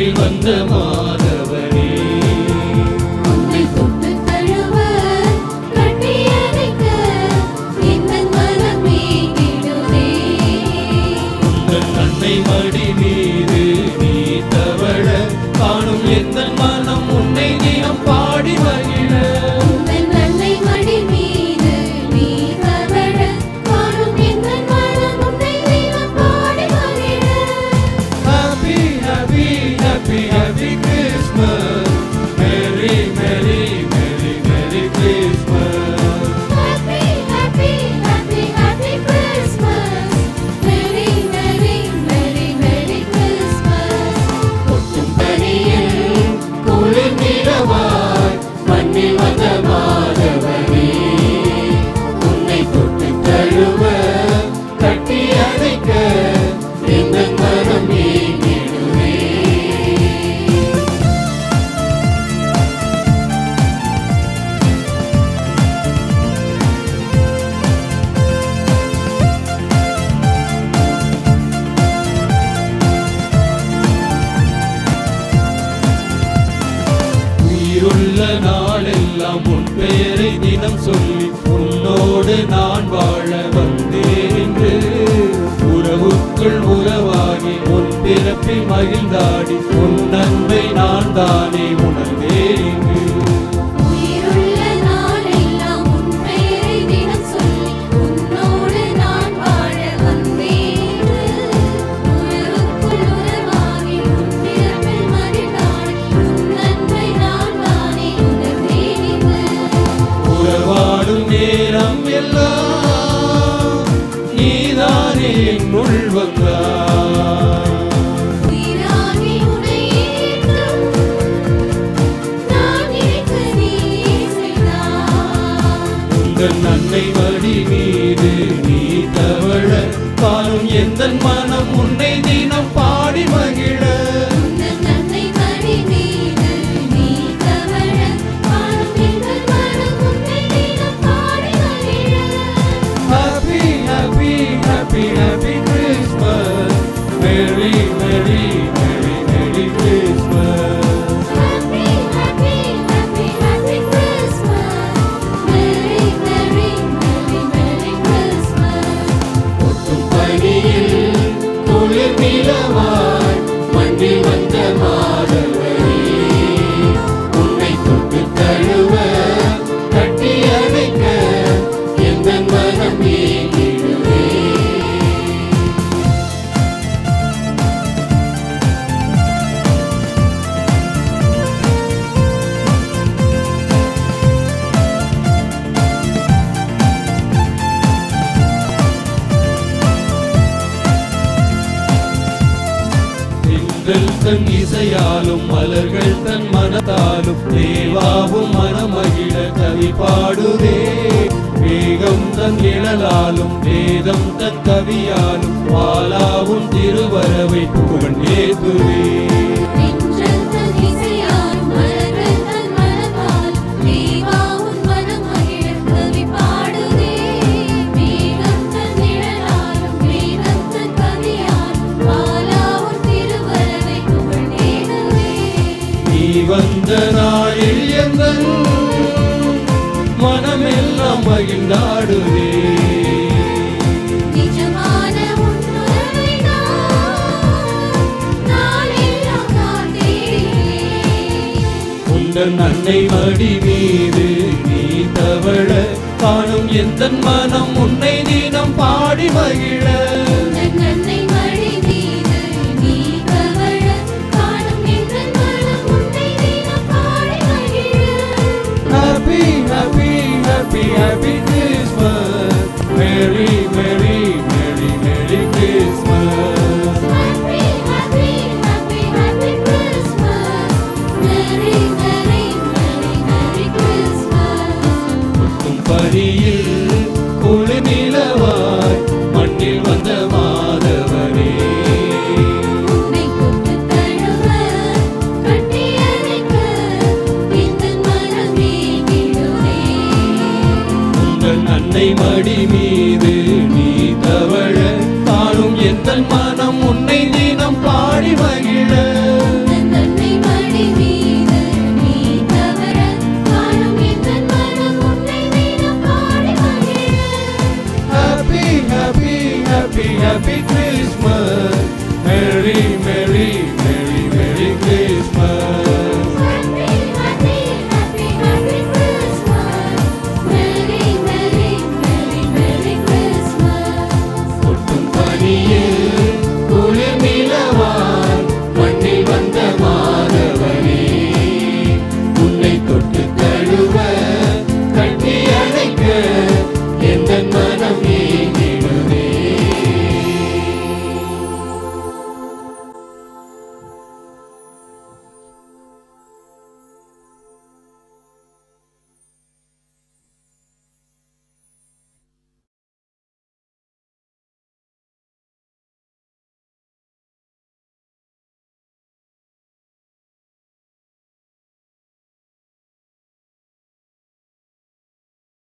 மண்ணில் வந்த மாதவனே உன்னை தொட்டு தழுவ கட்டியணைக்க எந்தன் மனம் ஏங்கிடுதே உந்தன் அன்னை மடி மீது நீ தவழ காணும் எந்தன் மனம் உன்னை தினம் பாடி மகிழ உந்தன் அன்னை மடி மீது நீ தவழ காணும் எந்தன் மனம் உன்னை தினம் பாடி மகிழ Happy, happy, happy, happy Christmas. Merry, merry, merry, merry Christmas. Happy, happy, happy, happy Christmas. Merry, merry, merry, merry Christmas. கொட்டும் பனியில் குளிர் நிலவாய் மண்ணில் வந்த மாதவனே உன்னை தொட்டு தழுவ கட்டி அணைக்க எந்தன் மனம் ஏங்கிடுதே உயிருள்ள நாளெல்லாம் உன் பெயரை தினம் சொல்லி உன்னோடு நான் வாழ வந்தேன் என்று உறவுக்குள் உறவாகி உன் பிறப்பில் மகிழ்ந்தாடி உன் அன்பை நான் தானே உணர்ந்தேன் இங்கு உயிருள்ள நாளெல்லாம் உன் பெயரை தினம் சொல்லி உன்னோடு நான் வாழ வந்தேன் உறவுக்குள் உறவாகி உன் பிறப்பில் மகிழ்ந்தாடி உன் அன்பை நான் தானே உணர்ந்தேன் உறவாடும் நேரம் எல்லாம் நீதானே என்னுள் வந்தாய் உயிராகி உன்னை ஏற்றும் நான் நினைக்க நீ செய்தாய் உந்தன் அன்னை மடி மீது நீ தவழ காணும் எந்தன் மனம் உன்னை தினம் பாடி மகிழ உந்தன் அன்னை மடி மீது நீ தவழ காணும் எந்தன் மனம் உன்னை தினம் பாடி மகிழ Happy, happy, happy, happy Christmas. Merry, merry, merry, merry Christmas. Happy, happy, happy, happy Christmas. Merry, merry, merry, merry Christmas. கொட்டும் பனியில் குளிர் நிலவாய் மண்ணில் வந்த மாதவனே உன்னை தொட்டு தழுவ கட்டி அணைக்க எந்தன் மனம் ஏங்கிடுதே தென்றல் தன் இசையாலும் மலர்கள் தன் மனத்தாலும் தேவாவும் மனமகிழ கவி பாடுதே மேகம் தன் நிழலாலும் வேதம் தன் கவியாலும் பாலாவும் திருவரவை புகழ்ந்தேத்துவே தென்றல் தன் இசையால் மலர்கள் தன் மனத்தால் தேவா உன் மனம் மகிழ கவி பாடுதே மேகம் தன் நிழலாலும் வேதம் தன் கவியால் பாலா உன் திருவரவை புகழ்ந்தேனுவே நீ வந்த நாளில் எங்கள் மனமெல்லாம் மகிழ்ந்தாடுதே நிஜமான உன்னுறவை நாளெல்லாம் நான் தேடினேன் உந்தன் அன்னை மடி மீது நீ தவழ காணும் எந்தன் மனம் உன்னை தினம் பாடி மகிழ உந்தன் அன்னை மடி மீது நீ தவழ காணும் எந்தன் மனம் உன்னை தினம் பாடி மகிழ Happy, happy, happy, happy Christmas. Merry, merry, merry, merry Christmas. Happy, happy, happy, happy Christmas. Merry, merry, merry, merry Christmas. கொட்டும் பனியில் குளிர் நிலவாய் மண்ணில் வந்த மாதவனே உன்னை தொட்டு தழுவ கட்டி அணைக்க எந்தன் மனம் ஏங்கிடுதே உந்தன் அன்னை மடி மீது